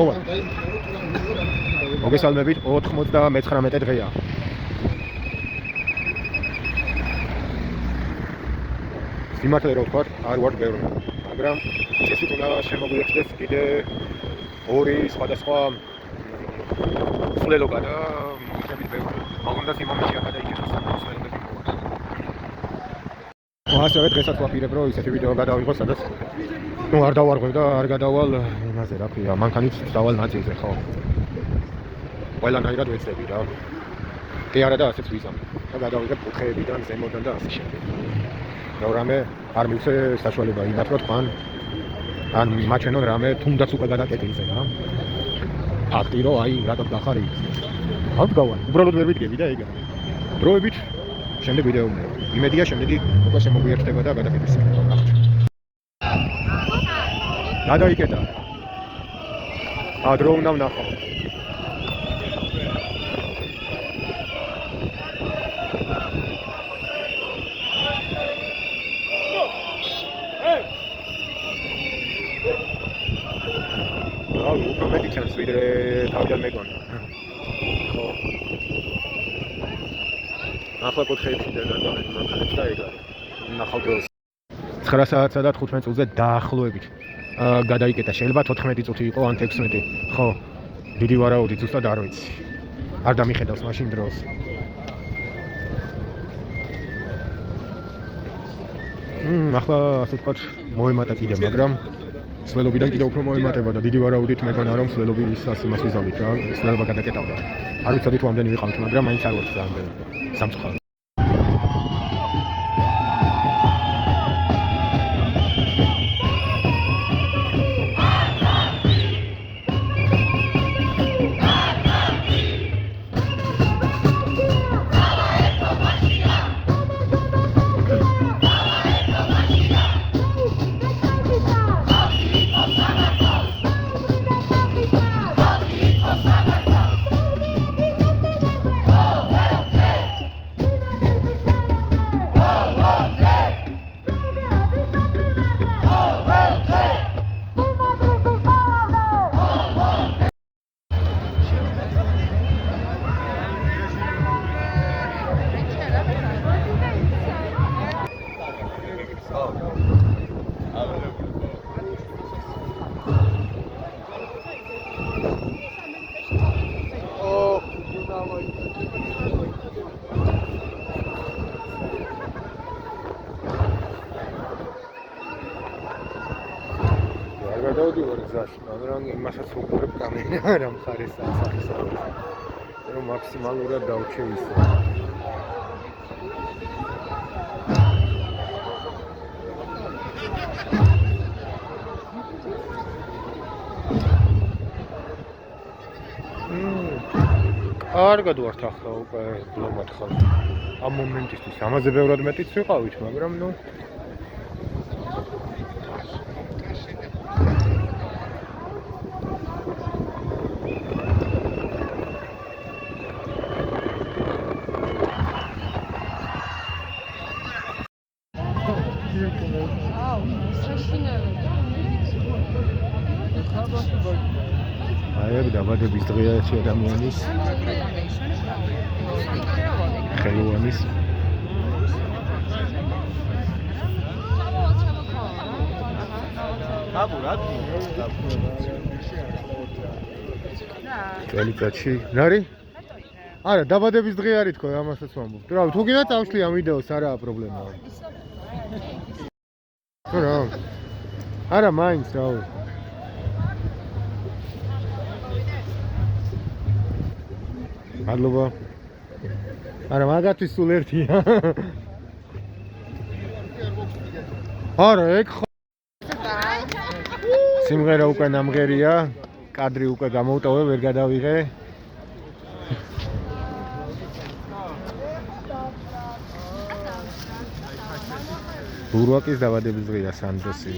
ოვა. მოგესალმებით 99 დღეა. სიმართლე რო ვთქვათ, არ ვარ ბევრი, მაგრამ ესე უნდა შემოგვიერთდეს კიდე ორი სხვადასხვა სულელობა და მიწებით ბევრი. მაგონდა სიმამეში არ გადაიქცეს სულელობები მოვა. ასევე დღესაც ვაპირებ, რომ ისეთი ვიდეო გადავიღო, სადაც არ დავარღვევ და არ გადავალ იმაზე, რა ქვია, მანქანით დავალ ნაწილზე, ხო? ყველანაირად ვეცდები რა. კი არა და ასეც ვიზამ. და გადავიღებ კუთხეებიდან, ზემოდან და ასე შემდეგ. და რამე არ მივცე საშუალება იმათ, რომ თქვენ ან მაჩვენონ რამე თუნდაც უკვე გადაკეტილზე რა. ფაქტი რომ აი რატომ გახარ იქ. არ გავარ. უბრალოდ ვერ ვიდგები და ეგა. დროებით შემდეგ ვიდეო უნდა. იმედია შემდეგი უკვე შემოგვიერთდება და გადაკეტილზე. გადაიკეტა. დრო უნდა ვნახო. უფრო მეტი ჩანს ვიდრე თავიდან მეგონა. ხო. ახლა კუთხეებში გადავიდეთ მანქანებს და ეგ არის. ნახავ დროს. 9 საათსა და 15 წუთზე დაახლოებით. გადაიკეტა. შეიძლება 14 წუთი იყო ან 16. ხო. დიდი ვარაუდით ზუსტად არ ვიცი. არ დამიხედავს მაშინ დროს. ახლა ასე ვთქვათ მოემატა კიდე, მაგრამ სულელობიდან კიდევ უფრო მოემატება და დიდი ვარაუდით მეგონა რომ სულელობის იმას ვიზავით რა, სულელობა გადაკეტავდა. არ ვიცოდი თუ ამდენი ვიყავთ, მაგრამ მაინც არ ვარ ძალიან სამწუხაროდ. მაგრამ იმასაც ვუყურებ კამერა რა მხარეს სახის რომ მაქსიმალურად დავჩევისო. კარგად ვართ ახლა უკვე ბლოგად ხარ. ამ მომენტისთვის ამაზე ბევრად მეტიც ვიყავით, მაგრამ ნუ დაბადების დღეა ერთი ადამიანის ხელოვანის წელიწადში ნარი? არა, დაბადების დღე არის თქო, ამასაც ვამბობ. რა, თუ გინდა წავშლი ამ ვიდეოს, არაა პრობლემა. რა? არა, მაინც რავი. მადლობა. არა, მაგათვის სულ ერთია. არა, ეგ ხო. სიმღერა უკვე ნამღერია, კადრი უკვე გამოვტოვე, ვერ გადავიღე. ბურვაკის დაბადების დღეა სანდროსი.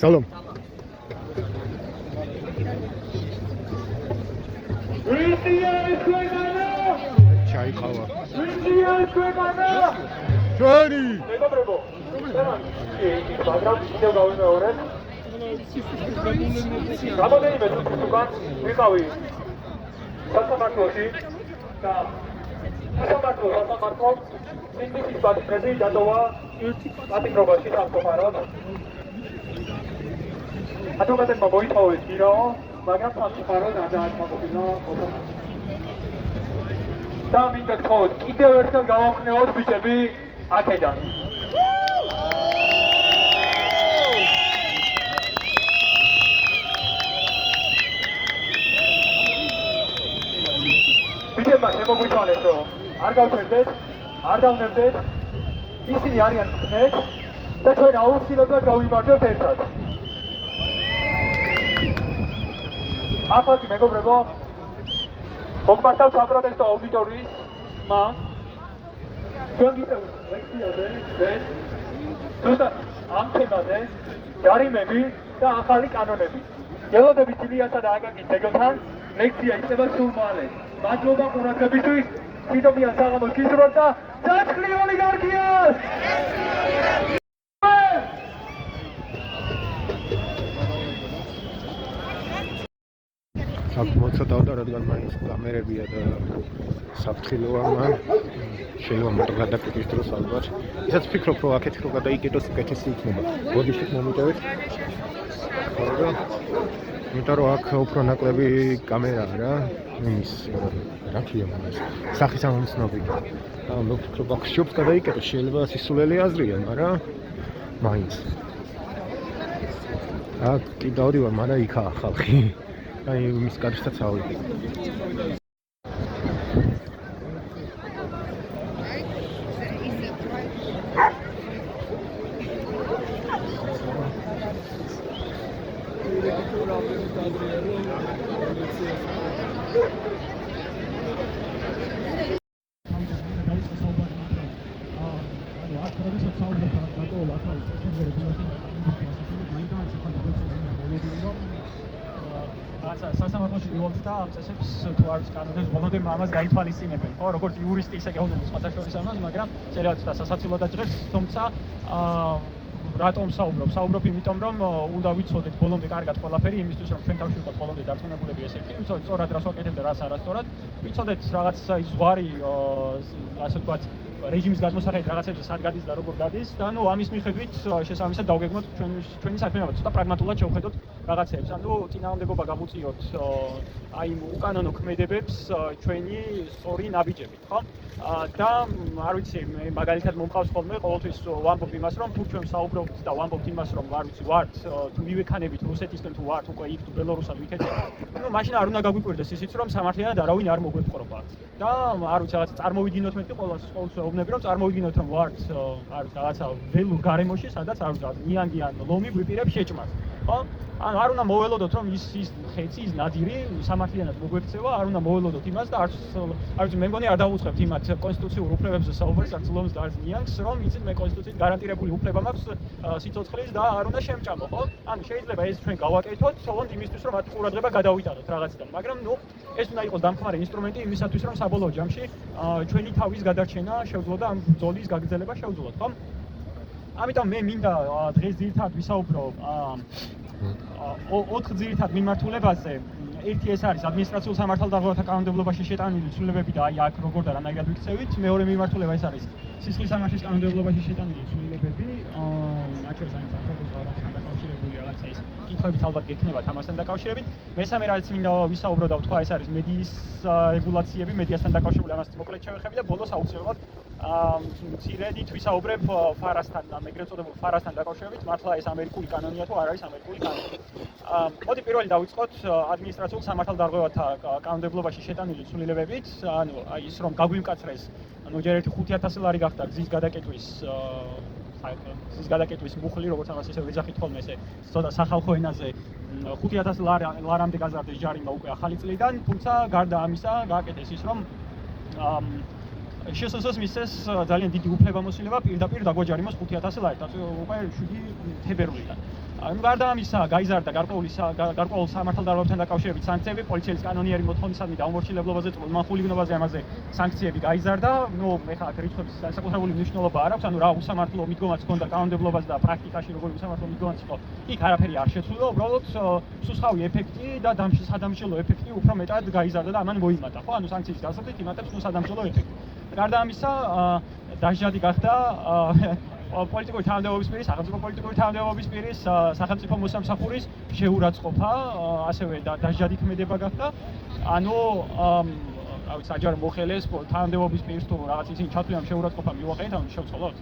სალომ. ჩაიყავა. ჩვენი. მაგრამ ისევ გავიმეორებ. რამოდენიმე წუთი უკან ვიყავი სასამართლოში და სასამართლო სინდიკის პატიმრები დატოვა პატიმრობაში სამწუხაროდ. ადვოკატებმა მოითხოვეს გირაო, მაგრამ სამწუხაროდ არ დააკმაყოფილა ყოფილი. და მინდა გთხოვოთ, კიდევ ერთხელ გავახსნეოთ ბიჭები აქედან. ბიჭებმა შემოგვიჩვენეს, რომ არ გავჩერდეთ, არ დავნებდეთ, ისინი არიან ხნეთ და ჩვენ აუცილებლად გავიმარჯვებთ ერთად. ახლა მეგობრებო, მოგმართავ საპროტესტო აუდიტორიის მას ჩვენ გიწევთ ლექციაზე ზუსტად ამ თემაზე ჯარიმები და ახალი კანონები. ელოდებით ილიასა და აკაკის ძეგლთან ლექცია იწება სულ მალე. მადლობა ყურადღებისთვის, თვითონიან საღამოს გისურვებთ და დაწყლი ოლიგარქიას! საკმაოდ ცოტაა და რადგან მაინც კამერებია და საფრთხილოა მან შეიძლება მეტად გადაკეთდეს დროს ალბათ. ისაც ვფიქრობ, რომ აქეთ რო გადაიკეტოს უკეთესი იქნება. ბოდიშით მომიტევით. ხოდა იმიტომ რომ აქ უფრო ნაკლები კამერაა რა. იმის რა ქვია მაგას. სახის ამომცნობი. და მე ვფიქრობ, აქ შობს გადაიკეტოს, შეიძლება სისულელი აზრია, მაგრამ მაინც. აქ კი დავდივარ, მაგრამ იქაა ხალხი. აი მის კარშტაც ავიდი. სასამართლოში ვივალთ და ამ წესებს თუ არის კანონებს ბოლომდე ამას გაითვალისწინებენ, ხო, როგორც იურისტი ისე გეუბნები სხვათა შორის ამას, მაგრამ შეიძლება და სასაცილო დაჭრებს, თუმცა რატომ საუბრობ იმიტომ რომ უნდა ვიცოდეთ ბოლომდე კარგად ყველაფერი იმისთვის რომ ჩვენ თავში ვიყოთ ბოლომდე დარწმუნებულები ეს ერთი, ვიცოდეთ სწორად რას ვაკეთებ და რას არასწორად, ვიცოდეთ რაღაც ის ზღვარი ასე ვთქვათ რეჟიმის გადმოსახედით რაღაცებზე სად გადის და როგორ გადის და ანუ ამის მიხედვით შესაბამისად დავგეგმოთ ჩვენი საქმიანობა ცოტა პრაგმატულად შევხედოთ რაღაცებს. ანუ წინააღმდეგობა გამუწიოთ აი უკანონო ქმედებებს ჩვენი სწორი ნაბიჯებით, ხო? და არ ვიცი, მე მაგალითად მომყავს ხოლმე ყოველთვის ვამბობ იმას, რომ თუ ჩვენ საუბრობთ და ვამბობთ იმას, რომ არ ვიცი, ვართ თუ მივექანებით რუსეთისკენ თუ ვართ უკვე იქ თუ ბელორუსად ვითეცეთ, ну მაშინ არ უნდა გაგვიკვირდეს ისიც, რომ სამართლიანად არავინ არ მოგვეპყრობა. და არ ვიცი, რაღაც წარმოვიდგინოთ მეტი ყოველთვის ვეუბნები, რომ წარმოვიდგინოთ, რომ ვართ არ რაღაცა ველურ გარემოში, სადაც არ ვიცი, ნიანგი ან ლომი გვიპირებს შეჭმას. ხო? ანუ არ უნდა მოველოდოთ, რომ ის ხეცი, ის ნადირი სამართლიანად მოგვექცევა, არ უნდა მოველოდოთ იმას და არ ვიცი, მე მგონი არ დავუწყებთ იმათ კონსტიტუციურ უფლებებზე საუბარს, არც ლომს და არც ნიანგს, რომ იცით მე კონსტიტუციით გარანტირებული უფლება მაქვს სიცოცხლის და არ უნდა შემჭამო, ხო? ანუ შეიძლება ეს ჩვენ გავაკეთოთ, თორემ იმისთვის, რომ მათ ყურადღება გადავიტანოთ რაღაციდან, მაგრამ ნუ ეს უნდა იყოს დამხმარე ინსტრუმენტი იმისათვის, რომ საბოლოო ჯამში ჩვენი თავის გადარჩენა შევძლოთ და ამ ბრძოლის გაგრძელება შევძლოთ, ხო? ამიტომ მე მინდა დღეს ძირითადად ვისაუბრო 4 ძირითად მიმართულებაზე. ერთი ეს არის ადმინისტრაციულ სამართალდაღოვანთა კანონმდებლობაში შეტანილი ცვლილებები და აი აქ როგორ და რანაირად ვიქცევით. მეორე მიმართულება ეს არის სისხლის სამართლის კანონმდებლობაში შეტანილი ცვლილებები. მათ შორის არის საქართველოს გარანტიასთან დაკავშირებული რაღაცა ის კითხვებიც ალბათ გექნებათ ამასთან დაკავშირებით. მესამე რაც მინდა ვისაუბრო და ვთქვა ეს არის მედიის რეგულაციები, მედიასთან დაკავშირებული ამას მოკლედ შევეხები და ბოლოს აუცილებლად მცირედით ვისაუბრებ ფარასთან, ეგრეთ წოდებულ ფარასთან დაკავშირებით, მართლა ეს ამერიკული კანონია თუ არ არის ამერიკული კანონი. მოდი პირველი დავიწყოთ ადმინისტრაციულ სამართალდაღოვანთა კანონმდებლობაში შეტანილი ცვლილებებით, ანუ აი ის რომ გაგვიმკაცრეს, ანუ ჯერ ერთი 5000 ლარი გახდა გზის გადაკეტვის მუხლი, როგორც ამას ისე ვეძახით ხოლმე ესე ცოტა სახალხო ენაზე 5000 ლარამდე გაზარდეს ჯარიმა უკვე ახალი წლიდან, თუმცა გარდა ამისა გააკეთეს ის რომ შესაძლოა მისცეს ძალიან დიდი უფლებამოსილება პირდაპირ დაგვაჯარიმოს 5000 ლარი, უკვე 7 თებერვლიდან. გარდა ამისა, გაიზარდა გარკვეულ სამართალდარღვევებთან დაკავშირებით სანქციები, პოლიციის კანონიერი მოთხოვნისადმი დაუმორჩილებლობაზე, წყვილმან ხულიგნობაზე ამაზე სანქციები გაიზარდა. ეხლა აქ რიცხვების განსაკუთრებული მნიშვნელობა არ აქვს, რა უსამართლო მიდგომაც ჰქონდა კანონმდებლობაზე და პრაქტიკაში როგორი უსამართლო მიდგომაც იყო, იქ არაფერი არ შეცვლილა, უბრალოდ სუსხავი ეფექტი და სადამშილო ეფექტი უფრო მეტად გაიზარდა და ამან მოიმატა, ხო? სანქციის გასაგებით იმატებს სადამშილო ეფექტი. გარდა ამისა, დაჟადი გახდა პოლიტიკური თანამდებობის პირის, სახელმწიფო პოლიტიკური თანამდებობის პირის, სახელმწიფო მოსამსახურის შეურაცხყოფა, ასევე დაჟადი ქმედება გახდა. საჯარო მოხელეს თანამდებობის პირს თუ რაღაც ისინი ჩათვლიან შეურაცხყოფა მივაყენეთ, შევცვალოთ.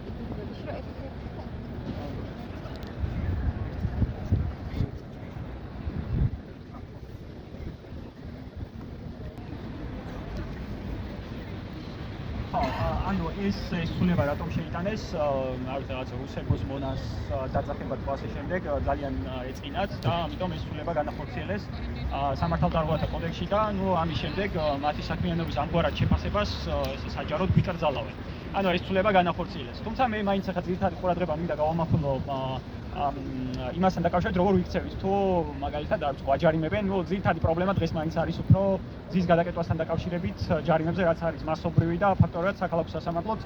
ეს სულება რატომ შეიტანეს, რაღაც რუსების მონას დაძახება თვალის შემდეგ ძალიან ეწინათ და ამიტომ ეს სულება განახორციელეს სამართალდარღვევათა კოდექსში და ამის შემდეგ მათი საქმიანობის ამგვარად შეფასებას საჯაროდ გვიკრძალავენ. ეს სულება განახორციელეს. თუმცა მე მაინც ახლა ძირითადი ყურადღება მინდა გავამახვილო იმასთან დაკავშირებით, როგორ ვიქცევით თუ მაგალითად არ ვთქვი, აჯარიმებენ, ძირითადი პრობლემა დღეს მაინც არის უფრო გზის გადაკეთვასთან დაკავშირებით ჯარიმებზე, რაც არის მასობრივი და ფაქტორად საქალაქო სასამართლოც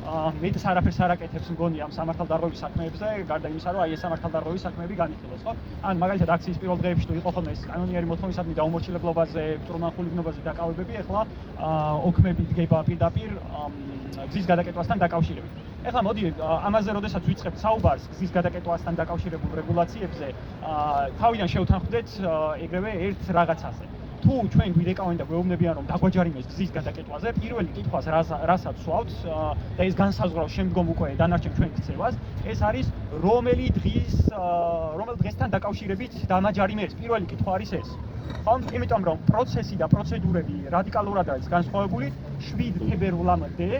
მეტს არაფერს არ აკეთებს მგონი ამ სამართალდარღვევის საქმეებზე, გარდა იმისა, რომ ეს სამართალდარღვევის საქმეები განიხილოს, ხო? მაგალითად აქციის პირველ დღეებში თუ იყო ხოლმე ეს კანონიერი მოთხოვნისადმი დაუმორჩილებლობაზე, წვრილმან ხულიგნობაზე დაკავებები, ახლა ოქმები დგება პირდაპირ გზის გადაკეთვასთან დაკავშირებით. ეხლა მოდი ამაზე როდესაც ვიწყებთ საუბარს გზის გადაკეთვასთან დაკავშირებულ რეგულაციებზე, თავიდან შევთანხმდეთ ეგრევე ერთ რაღაცაზე. თუ ჩვენ გვიდეკავენ და გვეუბნებიან რომ დაგვაჯარიმეს გზის გადაკეთვაზე, პირველი კითხვას რასაც ვსვავთ და ეს განსაზღვრავს შემდგომ უკვე დანარჩენ ჩვენ ქცევას, ეს არის რომელ დღესთან დაკავშირებით დამაჯარიმეს. პირველი კითხვა არის ეს. ხო, იმიტომ რომ პროცესი და პროცედურები რადიკალურად არის განსხვავებული 7 თებერვლამდე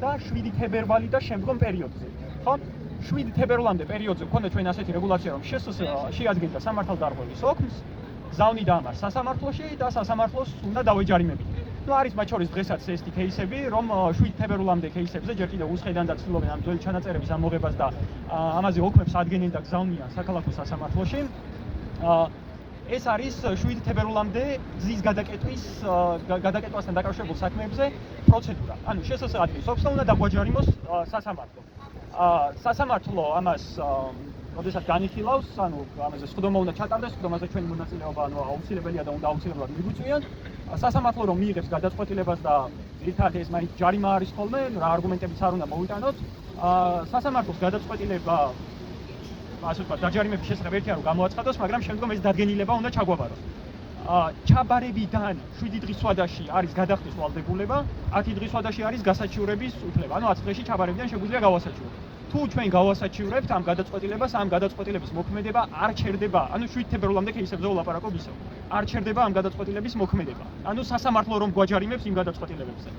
და 7 თებერვალი და შემდგომ პერიოდზე. ხო? 7 თებერვლამდე პერიოდზე გქონდა ჩვენ ასეთი რეგულაცია, რომ შეადგენდა სამართალდარღვევის ოქმს, გზავნიდა ამას სასამართლოში და სასამართლოს უნდა დავეჯარიმებით. არის მათ შორის დღესაც ესეთი кейსები, რომ 7 თებერვლამდე кейსებზე ჯერ კიდევ უსხედან და ცდილობენ ამ ძველი ჩანაწერების ამოღებას და ამაზე ოქმებს ადგენენ და გზავნიან საქალაქო სასამართლოში. ეს არის 7 თებერვლამდე გზის გადაკეთვასთან დაკავშირებულ საქმეებზე პროცედურა. შესაბამისად, ოქმს უნდა დაგვაჯარიმოს სასამართლო. სასამართლო ამას როდესაც განიხილავს, ამაზე სხდომა უნდა ჩატარდეს, სხდომაზე ჩვენი მონაწილეობა აუცილებელია და უნდა აუცილებლად მიგვიწვიან. სასამართლო რომ მიიღებს გადაწყვეტილებას და ერთად ეს მაინც ჯარიმა არის ხოლმე, რა არგუმენტებიც არ უნდა მოვიტანოთ. სასამართლოს გადაწყვეტილება ასე ვთქვათ, დაჯარიმების შესახებ ერთია რომ გამოაცხადოს, მაგრამ შემდგომ ეს დადგენილება უნდა ჩაგვაბაროს. ჩაბარებიდან 7 დღის ვადაში არის გადახდის ვალდებულება, 10 დღის ვადაში არის გასაჩივრების უფლება. 10 დღეში ჩაბარებიდან შეგვიძლია გავასაჩივროთ. თუ ჩვენ გავასაჩივრებთ ამ გადაწყვეტილებას, ამ გადაწყვეტილების მოქმედება არ ჩერდება, 7 თებერვლამდე кейსებზე ვლაპარაკობ ისევ. არ ჩერდება ამ გადაწყვეტილების მოქმედება. სასამართლო რომ გვაჯარიმებს იმ გადაწყვეტილებებზე.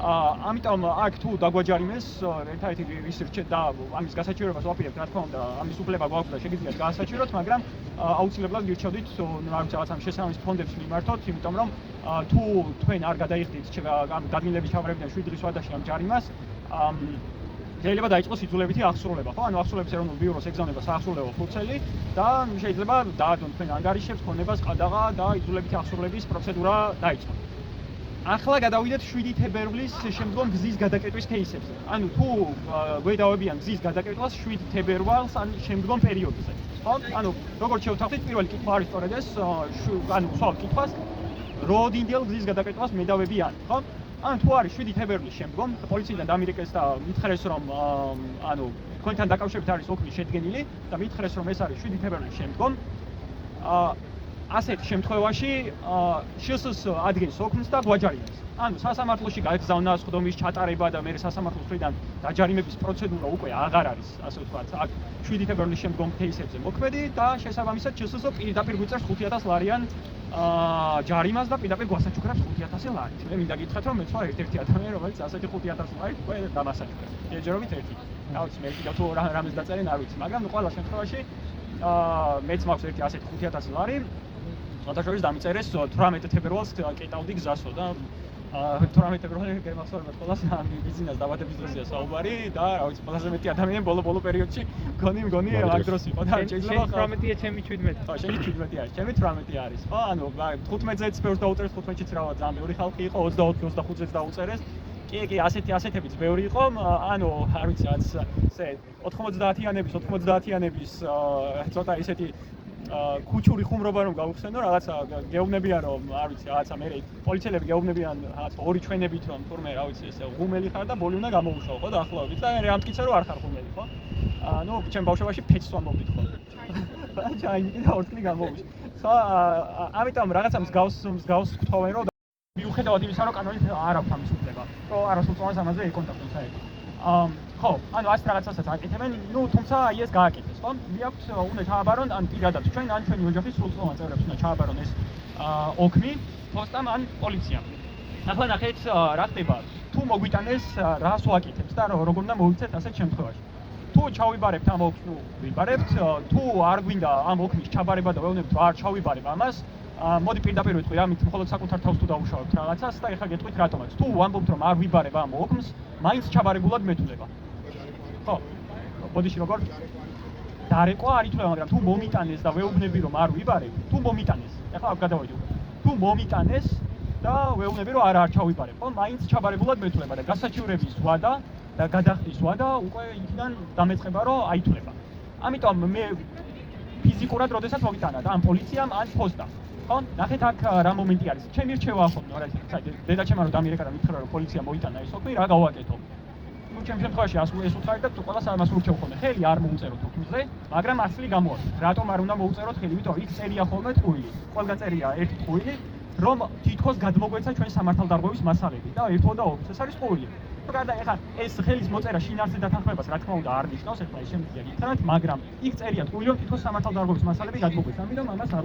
ამიტომ აქ თუ დაგვაჯარიმეს, ერთადერთი ის რჩეთ და ამის გასაჩივრებას ვაპირებთ, რა თქმა უნდა, ამის უფლება გვაქვს და შეგიძლიათ გაასაჩივროთ, მაგრამ აუცილებლად გირჩევდით, რაღაცა შესაბამის ფონდებს მიმართოთ, იმიტომ რომ თუ თქვენ არ გადაიხდით ამ დადგინლების ჩაბარებიდან 7 დღის ვადაში ამ ჯარიმას, შეიძლება დაიწყოს იძულებითი აღსრულება, ხო? აღსრულების ეროვნულ ბიუროს ეგზავნება საახსრულებო ფურცელი და შეიძლება დაადონ თქვენ ანგარიშებს, ქონებას, ყადაღა და იძულებითი აღსრულების პროცედურა დაიწყოს. ახლა გადავიდეთ 7 თებერვლის შემდგომ გზის გადაკეთვის кейსებზე. თუ გვედავებიან გზის გადაკეთვას 7 თებერვალს ან შემდგომ პერიოდზე. ხო? როგორც შევთანხმდით, პირველი კითხვა არის სწორედ ეს, ვსვავთ კითხვას, როდინდელ გზის გადაკეთვას მედავებიან, ხო? თუ არის 7 თებერვლის შემდგომ, პოლიციიდან დამირეკეს და მითხრეს, რომ თქვენთან დაკავშირებით არის ოქმი შედგენილი და მითხრეს, რომ ეს არის 7 თებერვლის შემდგომ, ასეთ შემთხვევაში შსს ადგენს ოქმს და გვაჯარიმებს. სასამართლოში გაგზავნა სხდომის ჩატარება და მე სასამართლოს მხრიდან დაჯარიმების პროცედურა უკვე აღარ არის, ასე ვთქვათ, აქ 7 თებერვლის შემდგომ кейსებზე მოქმედი და შესაბამისად შსს პირდაპირ გვიწერს 5000 ლარიან ჯარიმას და პირდაპირ გვასაჩუქრებს 5000 ლარი. მე მინდა გითხრათ, რომ მეც ვარ ერთ-ერთი ადამიანი, რომელიც ასეთი 5000 ლარი უკვე დამასაჩუქრებს. ჯერჯერობით ერთი. გავიცი მე კიდევ თუ რამეს დაწერენ არ ვიცი, მაგრამ ყველა შემთხვევაში მეც მაქვს ერთი ასეთი 5000 ლარი. შეთაშორის დამიწერეს 18 თებერვალს კეტავდი გზასო და 18 გროლი გემახსოვრებად ყველას ბიზნეს დაბადების დროზეა საუბარი და რა ვიცი ყველაზე მეტი ადამიანი ბოლო პერიოდში მგონი ამ დროს იყო და შეიძლება 18-ია ჩემი 17. ხო, შენი 17 არის, ჩემი 18 არის. ხო, ანუ 15-ზეც ბევრს დაუწერეს, 15-ში რა ძალიან ბევრი ხალხი იყო, 24-25-ზეც დაუწერეს. კი, ასეთებიც ბევრი იყო, ანუ არ ვიცი, რაც ესე 90-იანების ცოტა ისეთი ქუჩური ხუმრობა რომ გავხსენო, რაღაცა გეუბნებიან რომ არ ვიცი, რაღაცა მე პოლიციელები გეუბნებიან რაღაც ორი ჩვენებით რომ თურმე რა ვიცი, ესე ღუმელი ხარ და ბოლი უნდა გამოუშავო, ხო, დაახლოებით და მე ამტკიცე რომ არ ხარ ღუმელი, ხო? ანუ ჩემ ბავშვობაში ფეჩს ვამბობდით, ხო? ჩაინიკი და ორთლი გამოვიშ. ხო, ამიტომ რაღაცა მსგავს გთხოვენ რომ მიუხედავად იმისა, რომ კანონით არ აქვს ამის უფლება. რომ არასრულწლოვანს ამაზე ეკონტაქტონ საერთოდ. ხო, ანუ ასეთ რაღაცასაც აკეთებენ, თუმცა აი ეს გააკეთეს, ხო? მე აქვს უნდა ჩააბარონ ან პირადად ჩვენ ან ჩვენი ოჯახის სრულწლოვან წევრებს უნდა ჩააბარონ ეს ოქმი, პოსტამ ან პოლიციამ. ახლა ნახეთ რა ხდება. თუ მოგვიტანეს რას ვაკეთებთ და როგორ უნდა მოვიქცეთ ასეთ შემთხვევაში. თუ ჩავიბარებთ ამ ოქმს, ვიბარებთ, თუ არ გვინდა ამ ოქმის ჩაბარება და ვეუბნებთ რომ არ ჩავიბარებ ამას, მოდი პირდაპირ ვიტყვი, ამით მხოლოდ საკუთარ თავს თუ დავუშავებთ რაღაცას და ეხლა გეტყვით რატომაც. თუ ვამბობთ რომ არ ვიბარებ ამ ოქმს, მაინც ჩაბარებულად მეთვლება. ხო. ბოდიში როგორ? დარეკვა არ ითვლება, მაგრამ თუ მომიტანეს და ვეუბნები რომ არ ვიბარებ, თუ მომიტანეს. ეხლა გადავიდე. თუ მომიტანეს და ვეუბნები რომ არ ჩავიბარებ, ხო? მაინც ჩაბარებულად მეთვლება და გასაჩივრების ზღვა და გადახდის ზღვა და უკვე იქიდან დამეწყება რომ აითვლება. ამიტომ მე ფიზიკურად როდესაც მოვიტანა და ამ პოლიციამ ან პოსტამ ხო? ნახეთ აქ რა მომენტი არის. ჩემი რჩევა ახლა რა ის დედაჩემმა რომ დამირეკა და მითხრა რომ პოლიცია მოიტანა ეს ოქმი, რა გავაკეთო? ნუ ჩემ შემთხვევაში ეს უცხარი და ყველას ამას ურჩევ ხოლმე. ხელი არ მოუწეროთ ოქმზე, მაგრამ ასლი გამოაქვს. რატომ არ უნდა მოუწეროთ ხელი? იმიტომ იქ წერია ხოლმე ტყუილი. ყველგან წერია ერთი ტყუილი, რომ თითქოს გადმოგვეცა ჩვენ სამართალდარღვევის მასალები და ერთო და ოქს. ეს არის ტყუილი. თუ გარდა ეხლა ეს ხელის მოწერა შინაარსზე დათანხმებას რა თქმა უნდა არ ნიშნავს, ეხლა ეს შემიძლია გითხრათ, მაგრამ იქ წერია ტყუილი, რომ თითქოს სამართალდარღვევის მასალები გადმოგვეცა. ამიტომ ამას არ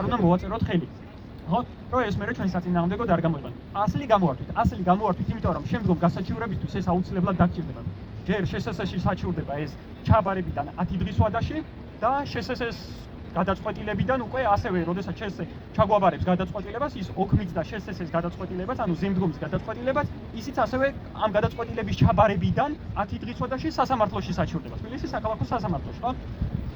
უნდა მოვაწეროთ ხელი. ხო? რომ ეს მერე ჩვენი საწინააღმდეგოდ არ გამოიყენოს. ასლი გამოვართვით, იმიტომ რომ შემდგომ გასაჩივრებისთვის ეს აუცილებლად დაგჭირდება. ჯერ შესაძლოა საჩივრდება ეს ჩაბარებიდან 10 დღის ვადაში და შესაძლოა გადაწყვეტილებიდან უკვე ასევე, როდესაც ჩაგვაბარებს გადაწყვეტილებას, ის ოქმიც და შესაძლოა გადაწყვეტილებას, ანუ ზემდგომის გადაწყვეტილებას, ისიც ასევე ამ გადაწყვეტილების ჩაბარებიდან 10 დღის ვადაში სასამართლოში საჩივრდება. თბილისის საქალაქო სასამართლოში, ხო?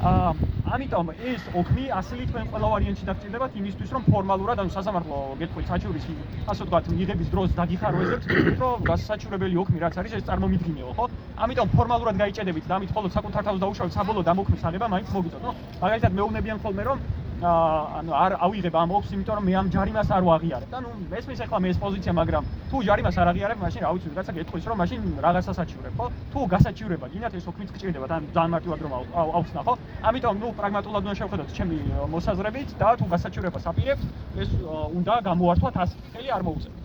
ამიტომ ეს ოქმი ასლი თქვენ ყველა ვარიანტში დაგჭირდებათ იმისთვის, რომ ფორმალურად, ანუ სასამართლო გეტყვით საჩივრის, ასე ვთქვათ, მიღების დროს დაგიხაროებთ, რომ გასაჩივრებელი ოქმი რაც არის, ეს წარმომიდგინეო, ხო? ამიტომ ფორმალურად გაიჭედებით და ამით მხოლოდ საკუთარ თავს დაუშავეთ საბოლოოდ ამ ოქმის აღება მაინც მოგიწოთ, ხო? მაგალითად მეუბნებიან ხოლმე, რომ ანუ არ ავიღებ ამ ოქმს, იმიტომ რომ მე ამ ჯარიმას არ ვაღიარებ. და ნუ მესმის ახლა მე ეს პოზიცია, მაგრამ თუ ჯარიმას არ აღიარებ, მაშინ რა ვიცი, ვიღაცა გეტყვის, რომ მაშინ რაღაცა საჩივრებ, ხო? თუ გასაჩივრება გინდათ ეს ოქმიც გჭირდებათ, ან ძალიან მარტივად რომ ავხსნა, ხო? ამიტომ ნუ პრაგმატულად უნდა შევხედოთ ჩემი მოსაზრებით და თუ გასაჩივრებას აპირებთ, ეს უნდა გამოვართვათ ასე. ხელი არ მოუწევთ.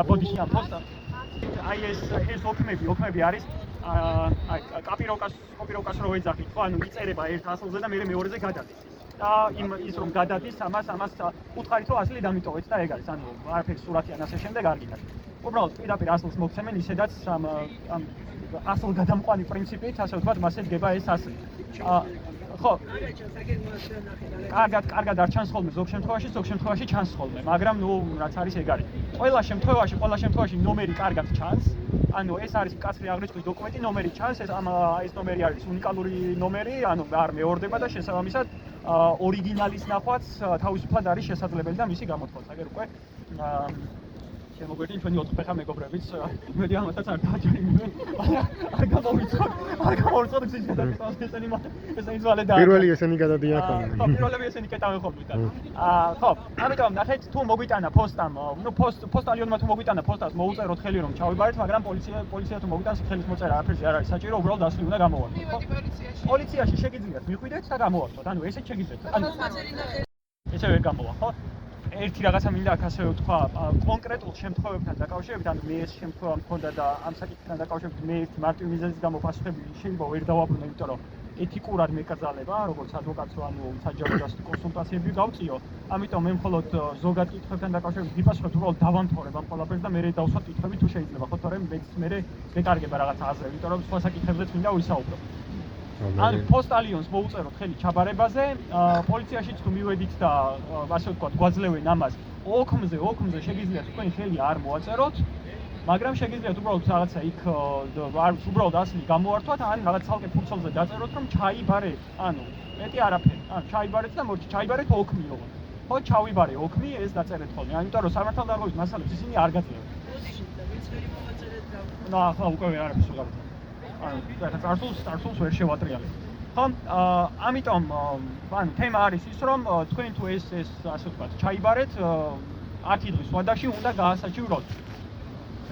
ბოდიში ამ პოსტა. აი ეს ოქმები არის კოპიროვკას რო ეძახით, ხო, ანუ იწერება ერთ ასლზე და მე მეორეზე გადადის. და ის რომ გადადის, ამას უთხარით რომ ასლი დამიტოვეთ და ეგ არის, ანუ არაფერი სურათი ან ასე შემდეგ არ გინდა. უბრალოდ პირდაპირ ასლს მოგცემენ ისედაც ამ ასლ გადამყვანი პრინციპით, ასე ვთქვათ, მასე დგება ეს ასლი. ხო. კარგად არ ჩანს ხოლმე ზოგ შემთხვევაში ჩანს ხოლმე, მაგრამ ნუ რაც არის ეგ არის. ყველა შემთხვევაში ნომერი კარგად ჩანს. ანუ ეს არის მკაცრი აღრიცხვის დოკუმენტი, ნომერი ჩანს, ეს ნომერი არის უნიკალური ნომერი, ანუ არ მეორდება და შესაბამისად ორიგინალის ნახვაც თავისუფლად არის შესაძლებელი და მისი გამოთქვა. აგერ უკვე შემოგვერდინ ჩვენი 4 ფეხა მეგობრებიც, იმედი ამასაც არ დააჯერიმდნენ. არ გამოვიწოთ გზის გადაკეთებას ესენი ძვალე და პირველი ესენი გადადიან ხოლმე. ხო, პირველები ესენი კეტავენ ხოლმე და. ხო, ამიტომ ნახეთ თუ მოგვიტანა პოსტამ, ნუ პოსტალიონმა თუ მოგვიტანა პოსტას მოუწეროთ ხელი რომ ჩავიბარეთ, მაგრამ პოლიცია თუ მოგვიტანს ხელის მოწერა არაფერზე არ არის საჭირო, უბრალოდ ასლი უნდა გამოვართოთ, ხო? პოლიციაში შეგიძლიათ მიხვიდეთ და გამოვართოთ. ანუ ესეც შეგიძლიათ. ანუ ესე ვერ გამოვა, ხო? ერთი რაღაცა მინდა აქ ასე ვთქვა, კონკრეტულ შემთხვევებთან დაკავშირებით, ანუ მე ეს შემთხვევა მქონდა და ამ საკითხთან დაკავშირებით მე ერთი მარტივი მიზეზის გამო პასუხები შეიძლება ვერ დავაბრუნე, იმიტომ რომ ეთიკურად მეკრძალება, როგორც ადვოკატს, ანუ საჯარო კონსულტაციები გავწიო. ამიტომ მე მხოლოდ ზოგად კითხვებთან დაკავშირებით ვიპასუხებ, უბრალოდ დავამთავრებ ამ ყველაფერს და მე დავსვათ კითხვები თუ შეიძლება, ხო, თორემ მე მეკარგება რაღაცა აზრი, იმიტომ რომ სხვა საკითხებზეც მინდა ვისაუბრო. ან პოსტალიონს მოუწეროთ ხელი ჩაბარებაზე, პოლიციაშიც თუ მივედით და ასე ვთქვათ, გვაძლევენ ამას, ოქმზე შეგიძლიათ თქვენ ხელი არ მოაწეროთ, მაგრამ შეგიძლიათ უბრალოდ რაღაცა იქ არ უბრალოდ ასლი გამოართვათ, ან რაღაც ცალკე ფურცელზე დაწეროთ, რომ ჩაიბარეთ, ანუ მეტი არაფერი. ანუ ჩაიბარეთ და მოდი ჩაიბარეთ ოქმი ოღონდ. ხო, ჩავიბარე ოქმი, ეს დაწერეთ ხოლმე. ამიტომ რომ სამართალდარღვევის მასალებს ისინი არ გაძლევენ. ახლა უკვე არაფერს ვიღებ. ანუ წარსულს ვერ შევატრიალებ. ხო, ამიტომ ანუ თემა არის ის, რომ თქვენ თუ ეს ასე ვთქვათ, ჩაიბარეთ 10 დღის ვადაში უნდა გაასაჩივროთ.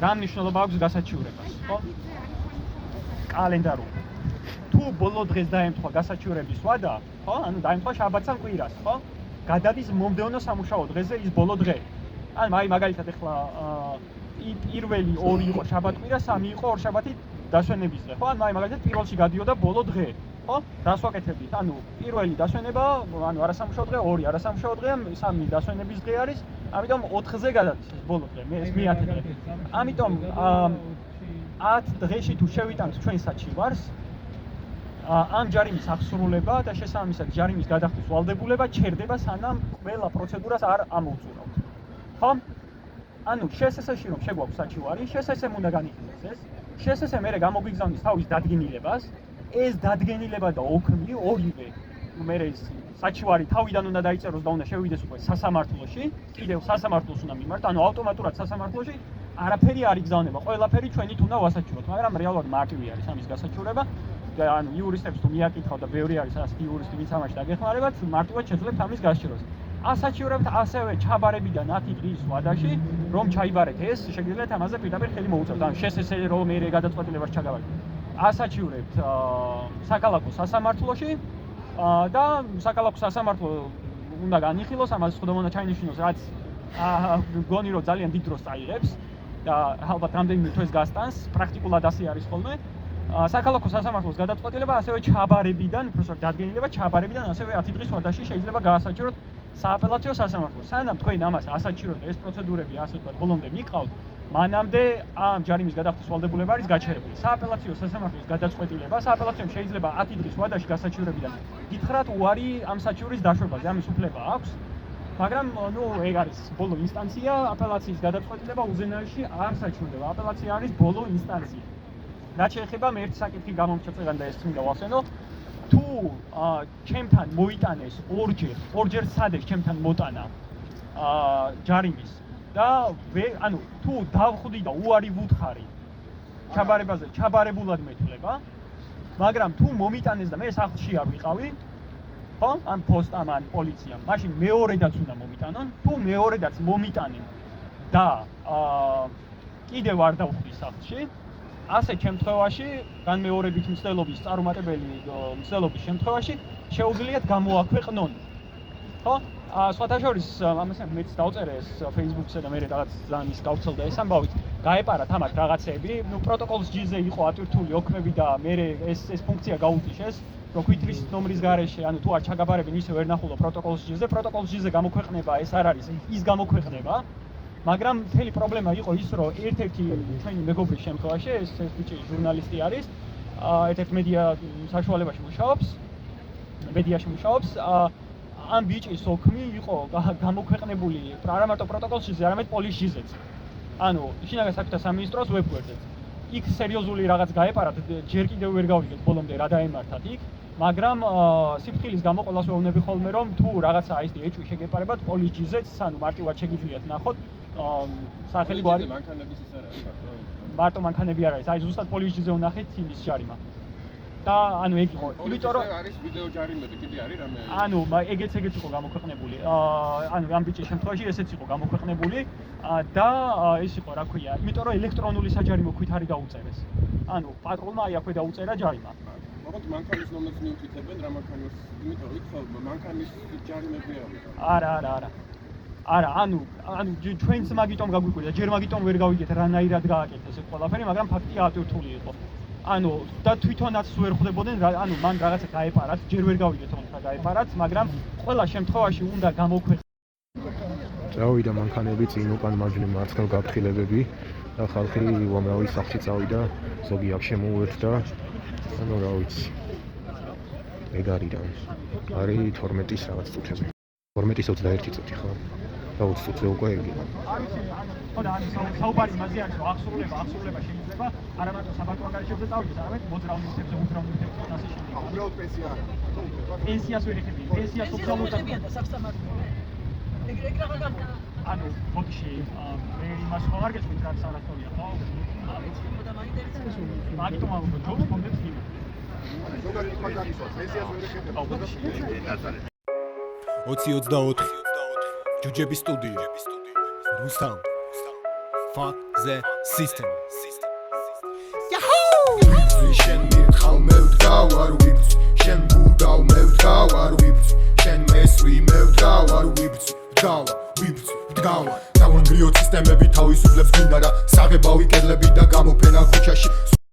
რა მნიშვნელობა აქვს გასაჩივრებას, ხო? კალენდარული. თუ ბოლო დღეს დაემთხვა გასაჩივრების ვადა, ხო? ანუ დაემთხვა შაბათს ან კვირას, ხო? გადადის მომდევნო სამუშაო დღეზე ის ბოლო დღე. ან მაგალითად ახლა პირველი 2 იყო შაბათ-კვირა, 3 იყო ორშაბათი დასვენების დღე, ხო? ან მაგალითად პირველში გადიოდა ბოლო დღე, ხო? რას ვაკეთებთ? ანუ პირველი დასვენება, ანუ არასამუშაო დღე, 2 არასამუშაო დღე, 3 დასვენების დღე არის, ამიტომ 4-ზე გადადის ეს ბოლო დღე, ეს მე-10 დღე. ამიტომ 10 დღეში თუ შევიტანთ ჩვენ საჩივარს, ამ ჯარიმის აღსრულება და შესაბამისად ჯარიმის გადახდის ვალდებულება ჩერდება, სანამ ყველა პროცედურას არ ამოვწურავთ. ხო? ანუ შესესეში რომ შეგვაქვს საჩივარი, შესესემ უნდა განიხილოს ეს. შესესემ მერე გამოგვიგზავნის თავის დადგენილებას, ეს დადგენილება და ოქმი ორივე მერე საჩივარი თავიდან უნდა დაიწეროს და უნდა შევიდეს უკვე სასამართლოში, კიდევ სასამართლოს უნდა მიმართ, ანუ ავტომატურად სასამართლოში არაფერი არ იგზავნება, ყველაფერი ჩვენით უნდა ვასაჩივროთ, მაგრამ რეალურად მარტივი არის ამის გასაჩივრება. ანუ იურისტებს თუ მიაკითხავ და ბევრი არის ასეთი იურისტი, ვინც ამაში დაგეხმარებათ, მარტივად შეძლებთ ამის გასაჩივრებას. ასაჩივრებთ ასევე ჩაბარებიდან 10 დღის ვადაში, რომ ჩაიბარეთ ეს, შეგიძლიათ ამაზე პირდაპირ ხელი მოუწევთ. ანუ შესესე რომ მე გადაწყვეტილებას ჩაგავარდნით. ასაჩივრებთ საქალაქო სასამართლოში და საქალაქო სასამართლო უნდა განიხილოს, ამას ხდომანა ჩაინიშნოს, რაც გონი რომ ძალიან დიდ დროს წაიღებს და ალბათ რამდენიმე თვეს გასტანს, პრაქტიკულად ასე არის ხოლმე. საქალაქო სასამართლოს გადაწყვეტილება ასევე ჩაბარებიდან, უბრალოდ დადგენილება ჩაბარებიდან ასევე 10 დღის ვადაში შეიძლება გაასაჩივროთ სააპელაციო სასამართლოს. სანამ თქვენ ამას ასაჩივროთ, ეს პროცედურები ასე ვთქვათ, ბოლომდე მიყავთ, მანამდე ამ ჯარიმის გადახდის ვალდებულება არის გაჩერებული. სააპელაციო სასამართლოს გადაწყვეტილება, სააპელაციომ შეიძლება 10 დღის ვადაში გასაჩივრებიდან გითხრათ უარი ამ საჩივრის დაშვებაზე, ამის უფლება აქვს. მაგრამ ნუ ეგ არის ბოლო ინსტანცია, აპელაციის გადაწყვეტილება უზენაეში არ საჩივრდება. აპელაცია არის ბოლო ინსტანცია. რაც შეეხება მე ერთი საკითხი გამომჩეწეგან და ეს მინდა ვახსენო, თუ ჩემთან მოიტანეს ორჯერ სადეს ჩემთან მოტანა ჯარიმის და ანუ თუ დავხვდი და უარი ვუთხარი ჩაბარებაზე, ჩაბარებულად მეთვლება, მაგრამ თუ მომიტანეს და მე სახლში არ ვიყავი, ხო? ან პოსტამ ან პოლიციამ, მაშინ მეორედაც უნდა მომიტანონ, თუ მეორედაც მომიტანენ და კიდევ არ დავხვდი სახლში, ასე შემთხვევაში, განმეორებით მცდელობის წარუმატებელი მცდელობის შემთხვევაში შეუძლიათ გამოაქვეყნონ. ხო? სხვათა შორის ამას მეც დავწერე ეს Facebook-ზე და მე რაღაც ძალიან ის გავცელდა ეს ამბავით. გაეპარათ ამათ რაღაცები, ნუ პროტოკოლის ჯიზე იყო ატვირთული ოქმები და მე ეს ფუნქცია გაუტიშეს, რომ ქვითრის ნომრის გარეშე, ანუ თუ არ ჩაგაბარებენ ისე ვერ ნახულო პროტოკოლის ჯიზე გამოქვეყნება ეს არ არის ის გამოქვეყნება. მაგრამ მთელი პრობლემა იყო ის, რომ ერთ-ერთი ჩვენი მეგობრის შემთხვევაში ეს ბიჭი ჟურნალისტი არის, ერთ-ერთ საშუალებაში მუშაობს, მედიაში მუშაობს, ამ ბიჭის ოქმი იყო გამოქვეყნებული არა მარტო პროტოკოლში, არამედ პოლისშიზეც. ანუ შინაგან საქმეთა სამინისტროს ვებგვერდზეც. იქ სერიოზული რაღაც გაეპარათ, ჯერ კიდევ ვერ გავიგეთ ბოლომდე რა დაემართათ იქ, მაგრამ სიფრთხილის გამო ყველას ვეუბნები ხოლმე, რომ თუ რაღაცა ეს ეჭვი შეგეპარებათ პოლისშიზეც, ანუ მარტივად შეგიძლიათ ნახოთ სახელი გვარი მანქანების ის არ არის მარტო მანქანები არ არის, აი ზუსტად პოლისშიზე ვნახეთ იმის ჯარიმა. და ანუ ეგ იყო, იმიტომ რომ არის ვიდეო ჯარიმები კიდე არის რამე ანუ ეგეც იყო გამოქვეყნებული. ანუ ამ ბიჭის შემთხვევაში ესეც იყო გამოქვეყნებული და ეს იყო რა ქვია, იმიტომ რომ ელექტრონული საჯარიმო ქვით არის დაუწერეს. ანუ პატრონმა აი აქვე დაუწერა ჯარიმა. როგორც მანქანის ნომერს მიუთითებენ რა მანქანის, იმიტომ რომ იქ მანქანის ჯარიმები არის. არა, ანუ ჩვენც მაგიტომ გაგვიკვირდა, ჯერ მაგიტომ ვერ გავიგეთ რანაირად გააკეთეს ეს ყველაფერი, მაგრამ ფაქტია ატვირთული იყო. ანუ და თვითონაც ვერ ხვდებოდნენ, ანუ მან რაღაცა გაეპარათ, ჯერ ვერ გავიგეთ რომ რა გაეპარათ, მაგრამ ყველა შემთხვევაში უნდა გამოქვეყნოს. წავიდა მანქანები წინ უკან მაჯლი მარცხნივ გაფრთხილებები და ხალხი უამრავი სახლში წავიდა, ზოგი აქ შემოუერთდა. ანუ რა ვიცი. ეგ არის 12-ის რაღაც წუთებზე. 12-ის 21 წუთი ხო? და 20 წუთზე უკვე იგი. ხო და საუბარი იმაზე არის, რომ აღსრულება შეიძლება არა მარტო საბატო ანგარიშებზე წავიდეს, არამედ მოძრაობისებზე, უძრაობისებზე და ასე შემდეგ. უბრალოდ პენსია არა. პენსიას ვერ ეხებიან, პენსიას სოციალურად ანუ ბოდიში მე იმას ხო არ გეცხვით რა სანახტორია ხო? მაგიტომ ამ ჯობს მომდეთ იმი. ზოგადად თქვა გამისვა, პენსიას ვერ ეხებიან. 20-24 ჯუჯების სტუდიო რუსთან fuck the system Yahoo! Vision mir traum mit Gauer